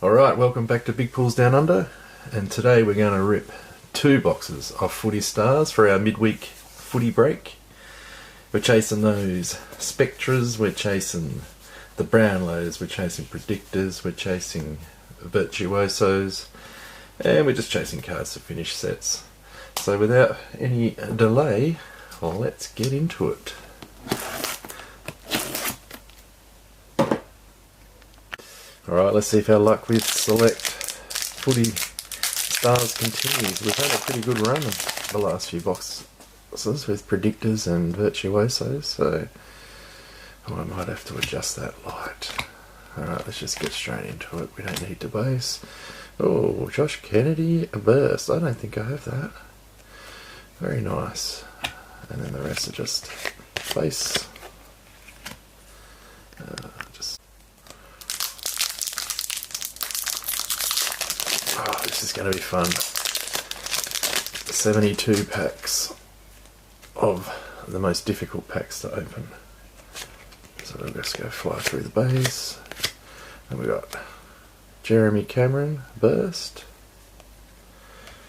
Alright, welcome back to Big Pools Down Under, and today we're going to rip 2 boxes of Footy Stars for our midweek footy break. We're chasing those Spectras, we're chasing the Brownlows, we're chasing Predictors, we're chasing Virtuosos, and we're just chasing cards to finish sets. So without any delay, well, let's get into it. Alright, let's see if our luck with Select Footy Stars continues. We've had a pretty good run the last few boxes with Predictors and Virtuosos, so I might have to adjust that light. Alright, let's just get straight into it. We don't need to base. Oh, Josh Kennedy, a burst. I don't think I have that. Very nice. And then the rest are just base. Oh, this is going to be fun. 72 packs of the most difficult packs to open. So we'll just go fly through the base. And we got Jeremy Cameron, burst.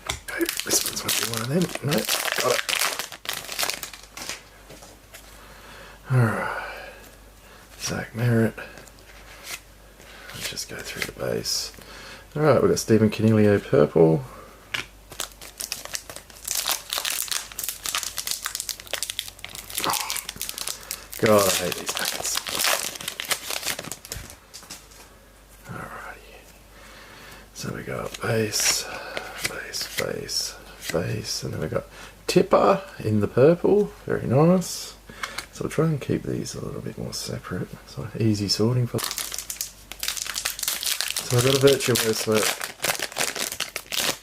Okay, this one's going to be one of them. No, got it. Alright. Zach Merritt. Let's just go through the base. Alright, we've got Stephen Canelio, purple. Oh, God, I hate these packets. Alrighty. So we got base, and then we got Tipper in the purple. Very nice. So we'll try and keep these a little bit more separate. So easy sorting for. So I got a Virtuoso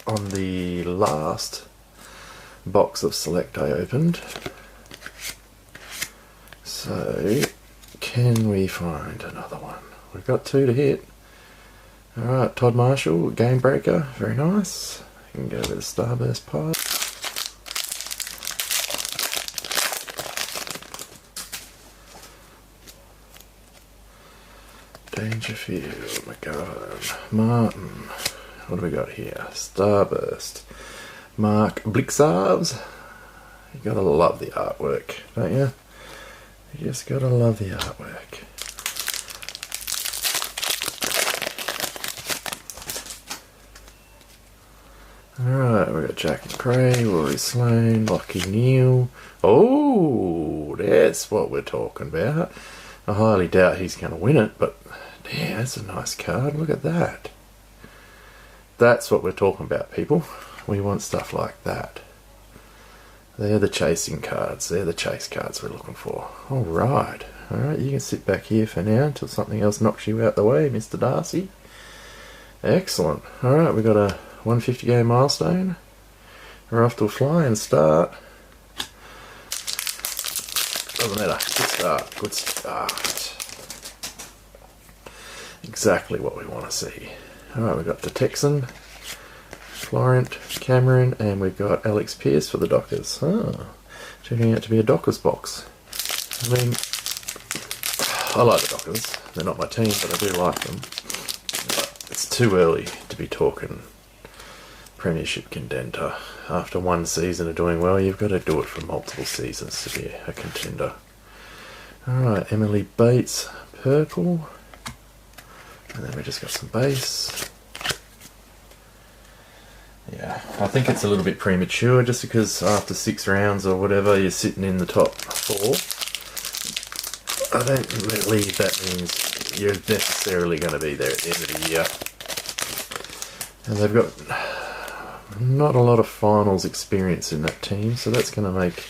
on the last box of Select I opened. So, can we find another one? We've got 2 to hit. Alright, Todd Marshall, Game Breaker, very nice. You can go with a Starburst Pipe. Dangerfield, McGovern, Martin. What do we got here? Starburst. Mark Blixarves. You gotta love the artwork, don't you? You just gotta love the artwork. Alright, we got Jack McRae, Rory Sloane, Lockie Neal. Oh, that's what we're talking about. I highly doubt he's going to win it, but yeah, that's a nice card. Look at that. That's what we're talking about, people. We want stuff like that. They're the chasing cards. They're the chase cards we're looking for. Alright. Alright, you can sit back here for now until something else knocks you out the way, Mr. Darcy. Excellent. Alright, we've got a 150 game milestone. We're off to a flying start. Doesn't matter. Good start. Good start. Exactly what we want to see. Alright, we've got the Texan, Florent, Cameron, and we've got Alex Pearce for the Dockers. Oh, turning out to be a Dockers box. I mean, I like the Dockers. They're not my team, but I do like them. But it's too early to be talking Premiership contender. After one season of doing well, you've got to do it for multiple seasons to be a contender. Alright, Emily Bates, purple. And then we just got some base. Yeah, I think it's a little bit premature just because after 6 rounds or whatever you're sitting in the top 4. I don't believe that means you're necessarily going to be there at the end of the year. And they've got not a lot of finals experience in that team, so that's going to make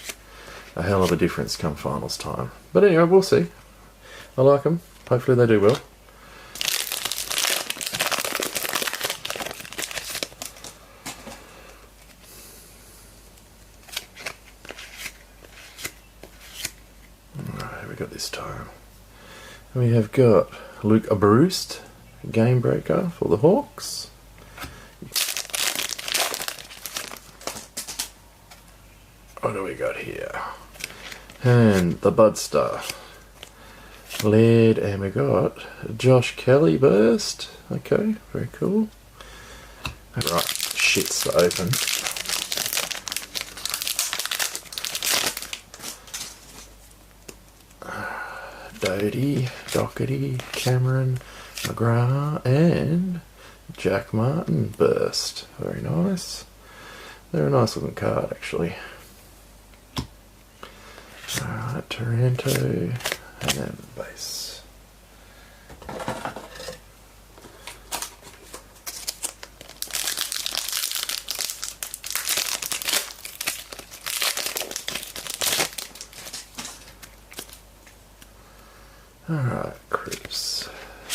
a hell of a difference come finals time. But anyway, we'll see. I like them. Hopefully they do well. Alright, we got this time. We have got Luke Abrust, Game Breaker for the Hawks. What do we got here? And the Bud Star. Laird, and we got Josh Kelly burst. Okay, very cool. Right, shits to open. Doty, Doherty, Cameron, McGrath, and Jack Martin burst. Very nice. They're a nice looking card, actually. Alright, Taranto, and then base. Alright,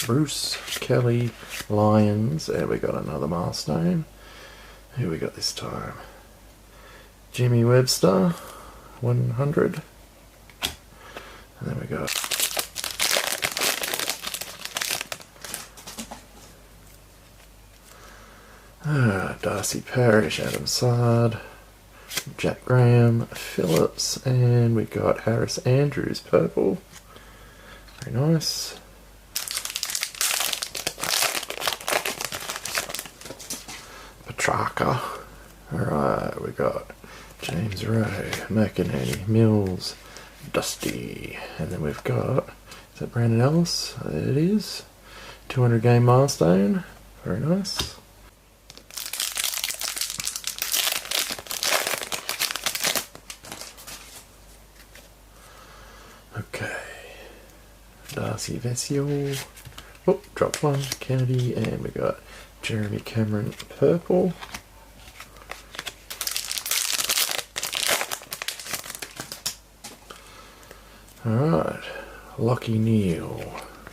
Bruce, Kelly, Lions, and we got another milestone. Who we got this time? Jimmy Webster, 100. And then we got Darcy Parish, Adam Sard, Jack Graham, Phillips, and we got Harris Andrews, purple. Very nice. Petrarca. Alright, we got James Rowe, McInerney, Mills, Dusty, and then we've got, is that Brandon Ellis? It is. 200 game milestone. Very nice. Okay. Darcy Vesio. Oh, dropped one. Kennedy, and we got Jeremy Cameron, purple. Alright, Lockie Neal,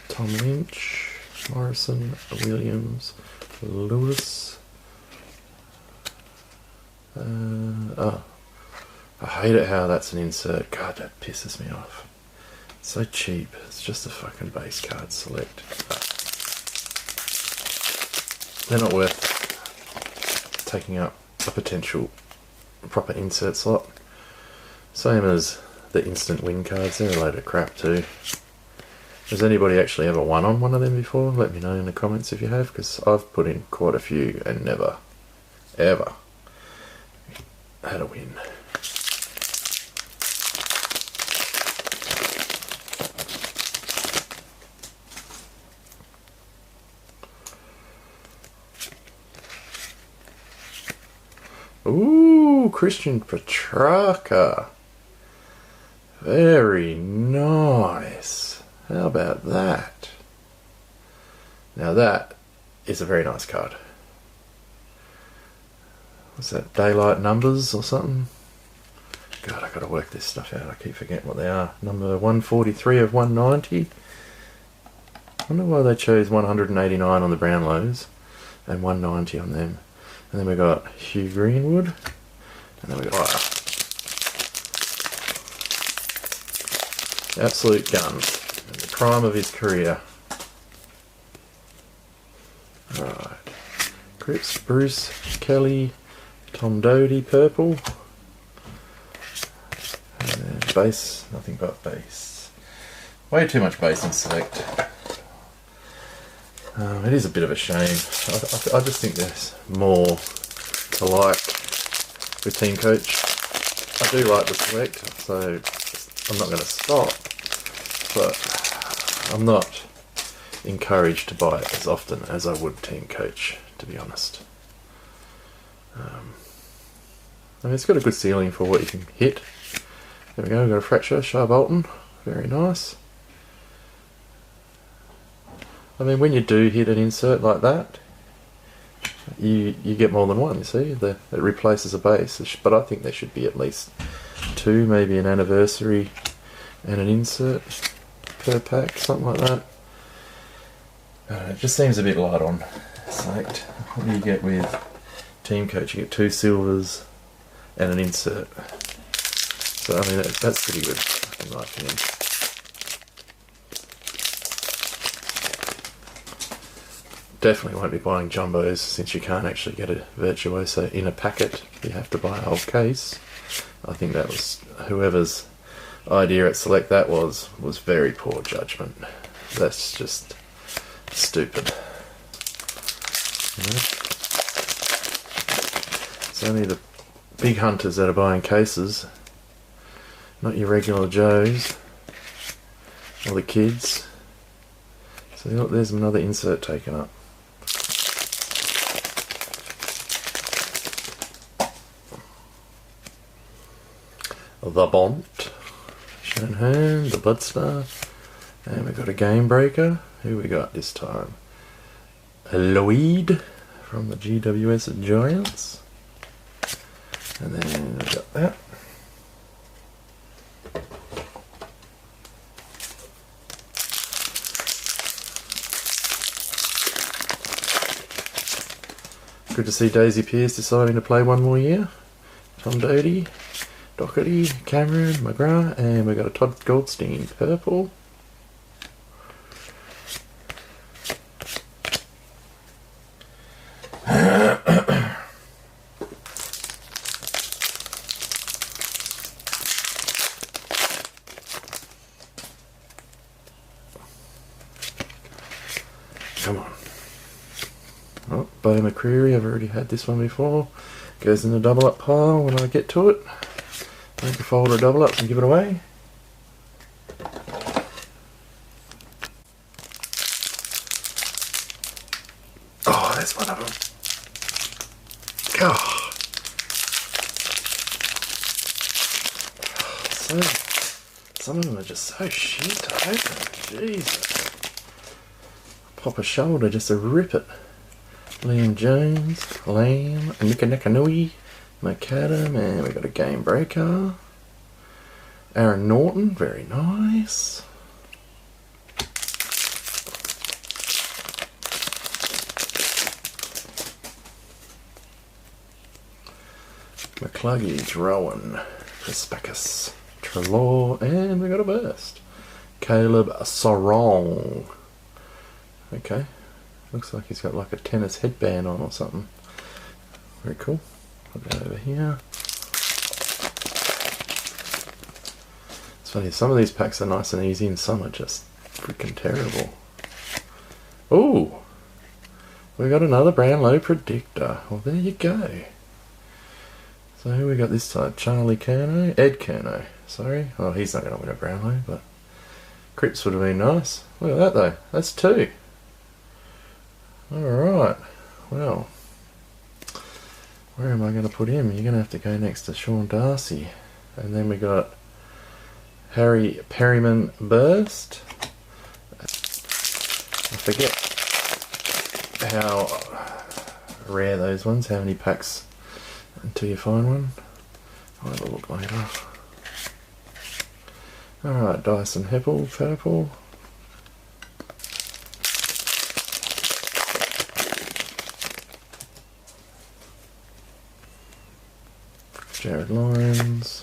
Tom Lynch, Morrison, Williams, Lewis. I hate it how that's an insert. God, that pisses me off. It's so cheap. It's just a fucking base card select. They're not worth taking up a potential proper insert slot. Same as the instant win cards, they're a load of crap too. Has anybody actually ever won on one of them before? Let me know in the comments if you have, because I've put in quite a few and never, ever had a win. Ooh, Christian Petrarca. Very nice. How about that? Now that is a very nice card. What's that? Daylight numbers or something? God, I gotta work this stuff out. I keep forgetting what they are. Number 143 of 190. I wonder why they chose 189 on the Brownlows and 190 on them. And then we got Hugh Greenwood. And then we got fire. Absolute gun. In the prime of his career. Alright. Cripps, Bruce, Kelly, Tom Doty, purple. And then base, nothing but base. Way too much base and select. It is a bit of a shame. I just think there's more to like with Team Coach. I do like the select, so I'm not going to stop, but I'm not encouraged to buy it as often as I would Team Coach, to be honest. I mean, it's got a good ceiling for what you can hit. There we go, we've got a fracture, Shah Bolton, very nice. I mean, when you do hit an insert like that, you get more than one, you see. It replaces a base, but I think there should be at least two, maybe an anniversary and an insert per pack, something like that. It just seems a bit light on select. What do you get with Team Coach? You get two silvers and an insert. So, I mean, that's pretty good, in my opinion. Definitely won't be buying jumbos since you can't actually get a Virtuoso in a packet. You have to buy a whole case. I think that was whoever's idea at Select that was very poor judgment. That's just stupid. You know? It's only the big hunters that are buying cases, not your regular Joes or the kids. So look, there's another insert taken up. The Bont, Shanahan, the Budster, and we've got a Game Breaker. Who we got this time? Lloyd from the GWS Giants. And then we've got that. Good to see Daisy Pearce deciding to play one more year. Tom Doty, Doherty, Cameron, McGrath, and we've got a Todd Goldstein purple. Come on. Oh, Bo McCreary, I've already had this one before. Goes in the double up pile when I get to it. Make a folder of double ups and give it away. Oh, there's one of them. God. Some of them are just so shit to open. Jesus. Pop a shoulder just to rip it. Liam Jones, Lamb, Nikanakanui, McAdam, and we've got a Game Breaker. Aaron Norton, very nice. McCluggage, Rowan, Prespacus, Trelaw, and we got a burst. Caleb Sarong. Okay. Looks like he's got like a tennis headband on or something. Very cool. Put that over here. It's funny, some of these packs are nice and easy and some are just freaking terrible. Ooh! We got another Brownlow Predictor. Well, there you go. So who we got this time? Charlie Curnow? Ed Curnow. Sorry. Oh, he's not going to win a Brownlow, but Cripps would have been nice. Look at that though. That's 2. Alright, well, where am I going to put him? You're going to have to go next to Sean Darcy. And then we got Harry Perryman Burst. I forget how rare those ones, how many packs until you find one. I'll have a look later. Alright, Dyson Heppel, purple. Jared Lyons,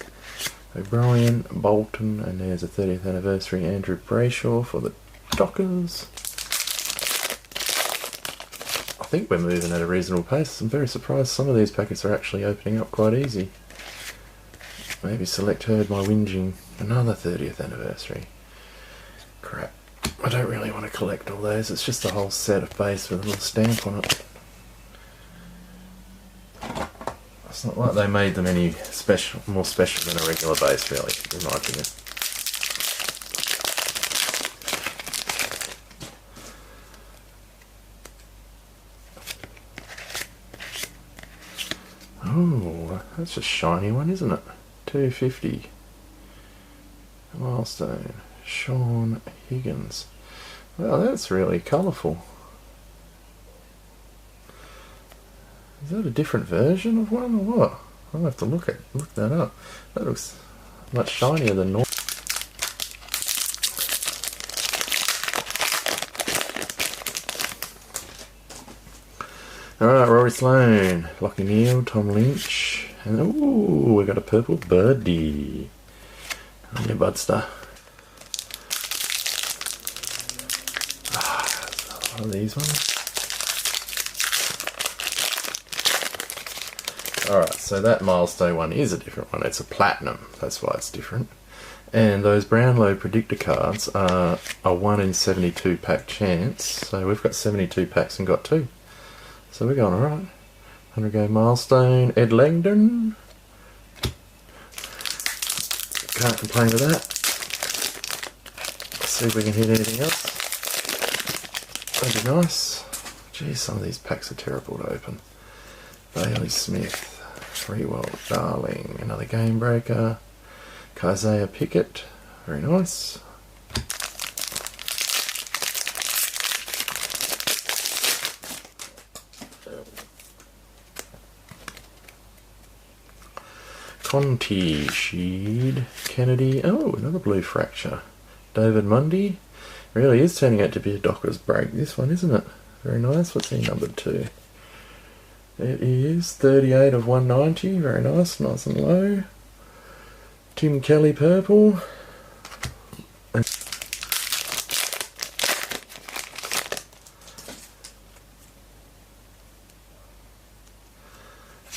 O'Brien, Bolton, and there's a 30th anniversary Andrew Brayshaw for the Dockers. I think we're moving at a reasonable pace. I'm very surprised some of these packets are actually opening up quite easy. Maybe Select heard my whinging. Another 30th anniversary. Crap. I don't really want to collect all those. It's just a whole set of base with a little stamp on it. It's not like they made them any more special than a regular base, really, in my opinion. Oh, that's a shiny one, isn't it? 250. Milestone. Sean Higgins. Well, that's really colourful. Is that a different version of one or what? I'll have to look that up. That looks much shinier than normal. Alright, Rory Sloane, Lockie Neal, Tom Lynch, and ooh, we got a purple birdie. On your Budster. One of these ones. Alright, so that milestone one is a different one. It's a platinum. That's why it's different. And those Brownlow predictor cards are a 1 in 72 pack chance. So we've got 72 packs and got 2. So we're going alright. 100 game milestone, Ed Langdon. Can't complain with that. Let's see if we can hit anything else. That'd be nice. Geez, some of these packs are terrible to open. Bailey Smith, Freewell Darling, another game breaker. Isaiah Pickett, very nice. Conti, Sheed, Kennedy. Oh, another blue fracture. David Mundy. Really is turning out to be a Docker's break, this one, isn't it? Very nice. What's he numbered to? It is 38 of 190. Very nice, nice and low. Tim Kelly purple.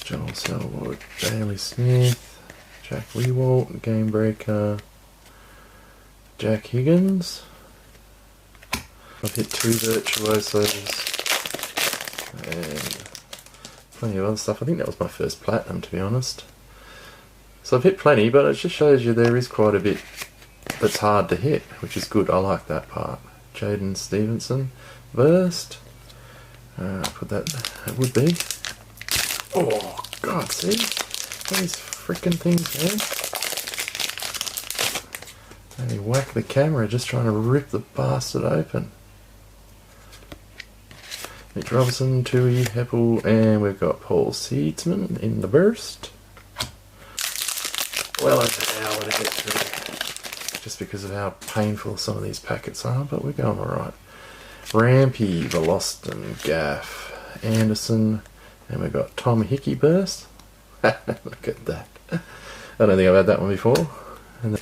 Joel Selwood, Bailey Smith, Jack Lewalt, game breaker. Jack Higgins. I've hit 2 virtuosos and plenty of other stuff. I think that was my first platinum, to be honest. So I've hit plenty, but it just shows you there is quite a bit that's hard to hit, which is good. I like that part. Jaden Stevenson, Burst. Put that, it would be. Oh, God, see? These freaking things, man. And he whacked the camera just trying to rip the bastard open. Mitch Robinson, Tui, Heppel, and we've got Paul Seedsman in the burst. Well over an hour to get through, just because of how painful some of these packets are, but we're going alright. Rampy, Veloston, Gaff, Anderson, and we've got Tom Hickey burst. Look at that. I don't think I've had that one before. And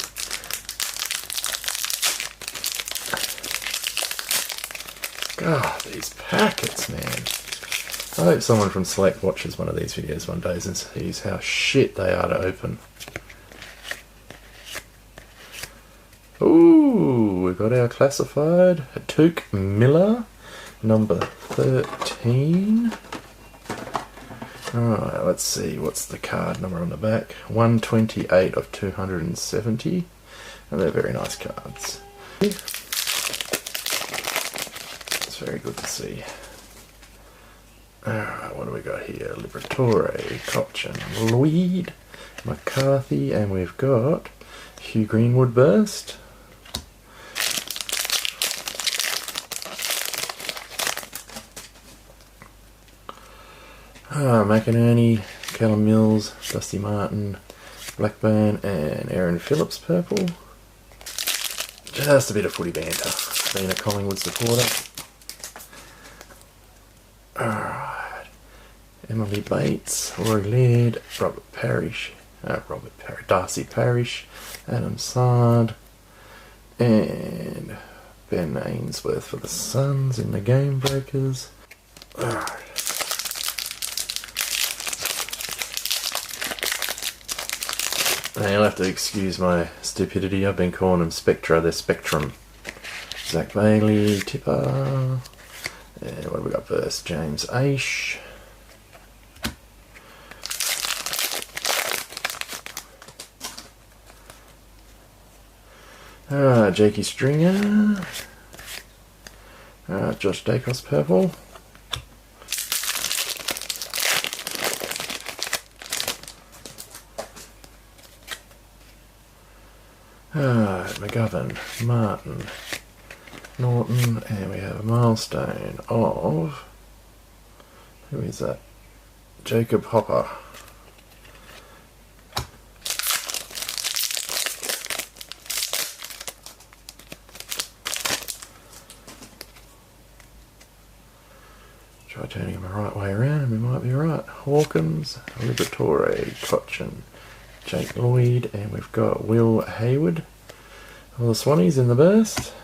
God, these packets, man. I hope someone from Select watches one of these videos one day and sees how shit they are to open. Ooh, we've got our classified Took Miller, number 13. Alright, let's see, what's the card number on the back? 128 of 270. And they're very nice cards. It's very good to see. Alright, what do we got here? Liberatore, Cochin, Lloyd, McCarthy, and we've got Hugh Greenwood burst. McInerney, Callum Mills, Dusty Martin, Blackburn, and Aaron Phillips purple. Just a bit of footy banter, being a Collingwood supporter. Alright. Emily Bates, Rory Laird, Darcy Parish, Adam Sard, and Ben Ainsworth for the Suns in the game breakers. Alright. Now you'll have to excuse my stupidity. I've been calling them Spectra, they're Spectrum. Zach Bailey, Tipper. And what have we got first? James Aish. Jakey Stringer. Josh Dacos purple. McGovern, Martin, Norton, and we have a milestone of, who is that? Jacob Hopper. Try turning him the right way around and we might be right. Hawkins, Liberatore, Cochin, Jake Lloyd, and we've got Will Hayward. All the Swannies in the burst.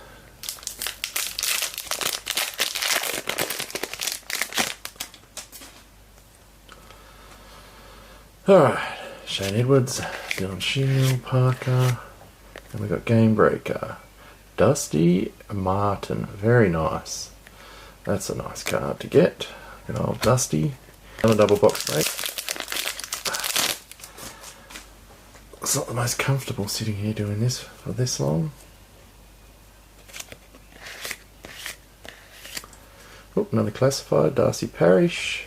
Alright, Shane Edwards, Dylan Shield, Parker, And we got Game Breaker. Dusty Martin. Very nice. That's a nice card to get. Good old Dusty. Another double box break. It's not the most comfortable sitting here doing this for this long. Oh, another classified. Darcy Parish.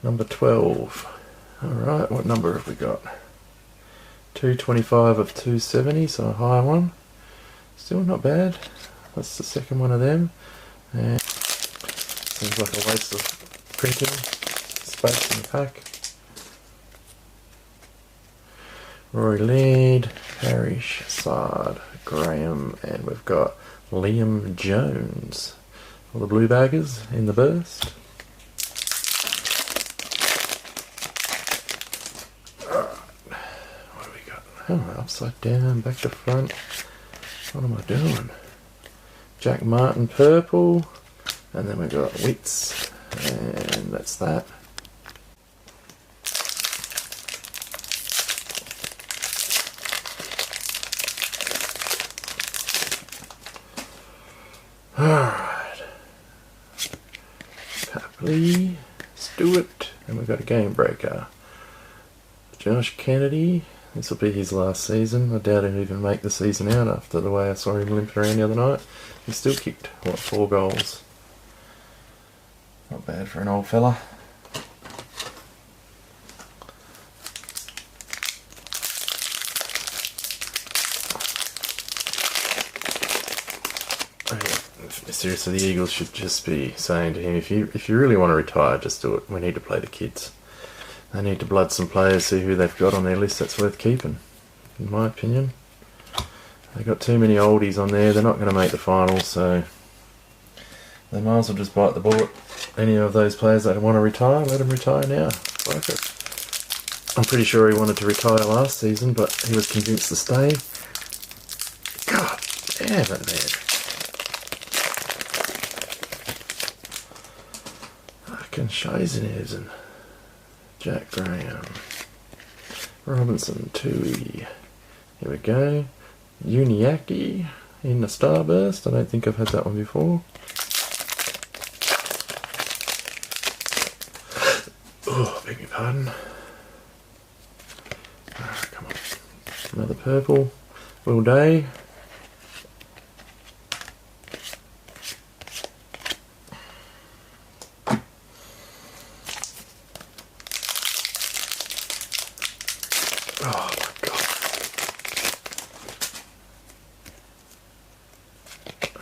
Number 12. Alright, what number have we got? 225 of 270, so a high one. Still not bad. That's the second one of them. And seems like a waste of printing space in the pack. Rory Laird, Parish, Sard, Graham, and we've got Liam Jones. All the blue baggers in the burst. Alright, what do we got? Oh, upside down, back to front. What am I doing? Jack Martin purple, and then we've got Wits, and that's that. Alright. Papley, Stewart, and we've got a Game Breaker. Josh Kennedy. This will be his last season. I doubt he'll even make the season out after the way I saw him limping around the other night. He still kicked, what, 4 goals. Not bad for an old fella. Seriously, the Eagles should just be saying to him, if you really want to retire, just do it. We need to play the kids. They need to blood some players, see who they've got on their list that's worth keeping, in my opinion. They've got too many oldies on there, they're not going to make the finals, so they might as well just bite the bullet. Any of those players that want to retire, let them retire now. Fuck it. I'm pretty sure he wanted to retire last season, but he was convinced to stay. God damn it, man. Fucking Scheisen. Jack Graham. Robinson, Tui. Here we go. Uniacke in the Starburst. I don't think I've had that one before. Oh, beg your pardon. Oh, come on. Another purple. Will Day. Oh my god.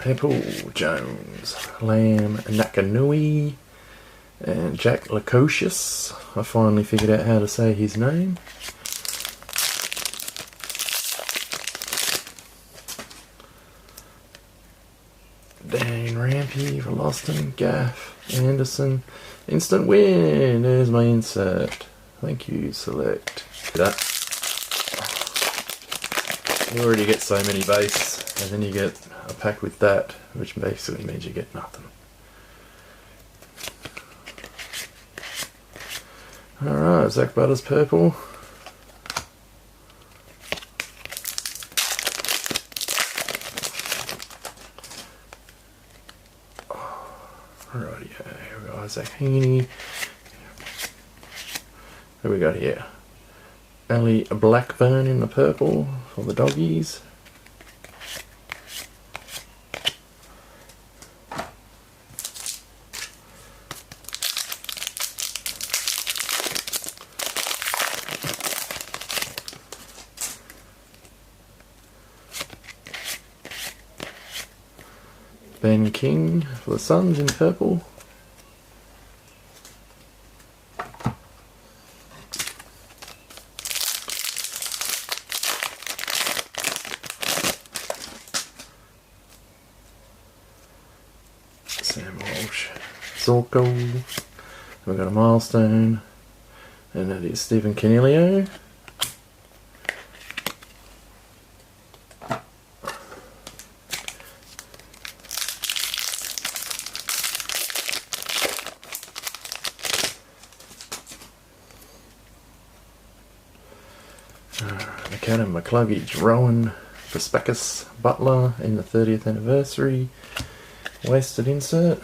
Heppel, Jones, Lamb, Nakanui, and Jack Lacocious. I finally figured out how to say his name. Dan Rampy, Veloston, Gaff, Anderson. Instant win! There's my insert. Thank you, Select. That. You already get so many base, and then you get a pack with that, which basically means you get nothing. Alright, Zach Butters purple. Alrighty, here we go, Isaac Heaney. Who we got here? Ali Blackburn in the purple for the doggies. Ben King for the Suns in purple. Sam Walsh, Zorko. We've got a milestone, and that is Stephen Canelio. McAdam, McCluggage, Rowan, Prospectus, Butler in the 30th anniversary. Wasted insert.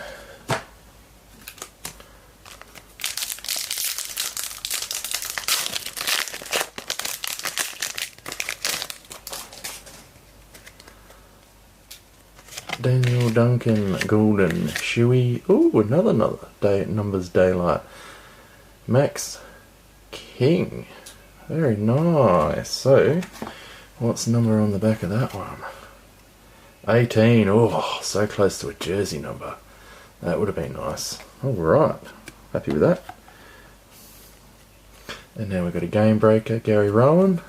Daniel Duncan, Golden, Shuey. Ooh, another day, numbers daylight. Max King. Very nice. So, what's the number on the back of that one? 18. Oh, so close to a jersey number. That would have been nice. Alright. Happy with that. And now we've got a game breaker, Gary Rowan.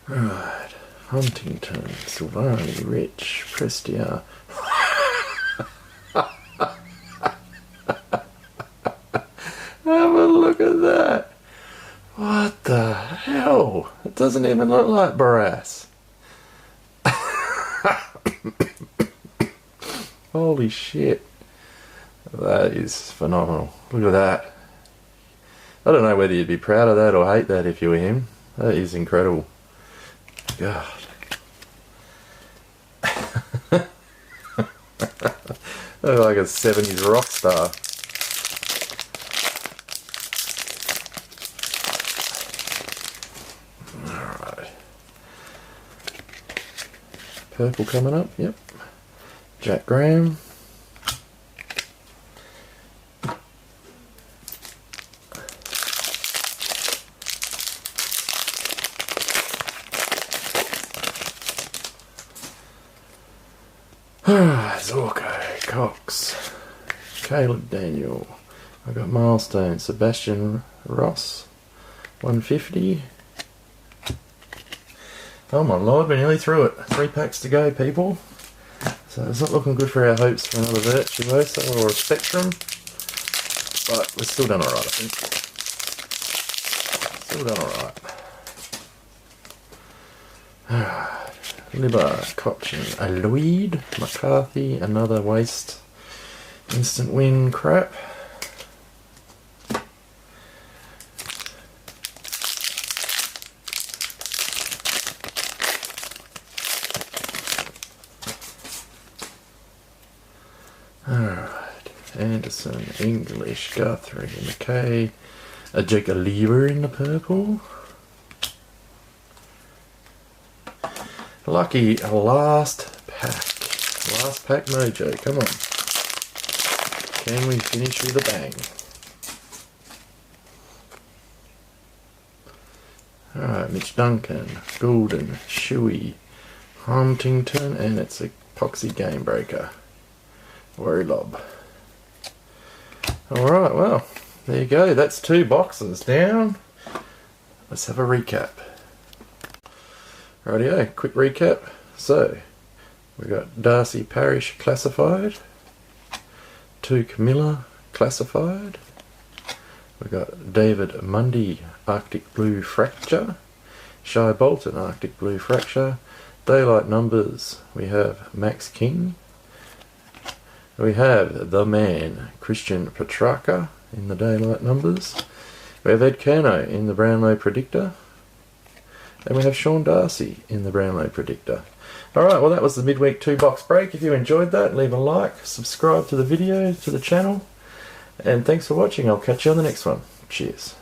Right, Huntington, Silvani, Rich, Prestia. Have a look at that. What the hell? It doesn't even look like Barras. Holy shit. That is phenomenal. Look at that. I don't know whether you'd be proud of that or hate that if you were him. That is incredible. God. Look like a 70s rock star. Alright. Purple coming up, yep. Jack Graham. Zorko, Cox, Caleb Daniel. I got Milestone, Sebastian Ross, 150. Oh my lord, we're nearly through it. 3 packs to go, people. So it's not looking good for our hopes for another Virtuoso or a Spectrum. But we've still done alright, I think. Still done alright. Alright. Libba, Cochin, Lloyd, McCarthy, another waste. Instant win crap. Alright. Anderson, English, Guthrie, McKay, a Galore in the purple. Lucky last pack. Last pack mojo. Come on. Can we finish with a bang? Alright, Mitch Duncan, Goulden, Shuey, Huntington, and it's a epoxy game breaker. Worry lob. Alright, well, there you go. That's 2 boxes down. Let's have a recap. Rightio, quick recap. So, we got Darcy Parish classified, 2 Camilla classified, we got David Mundy Arctic Blue Fracture, Shy Bolton Arctic Blue Fracture, daylight numbers, we have Max King, we have the man Christian Petrarca in the daylight numbers, we have Ed Kerno in the Brownlow Predictor, and we have Sean Darcy in the Brownlow Predictor. Alright, well that was the midweek 2-box break. If you enjoyed that, leave a like, subscribe to the video, to the channel, and thanks for watching. I'll catch you on the next one. Cheers.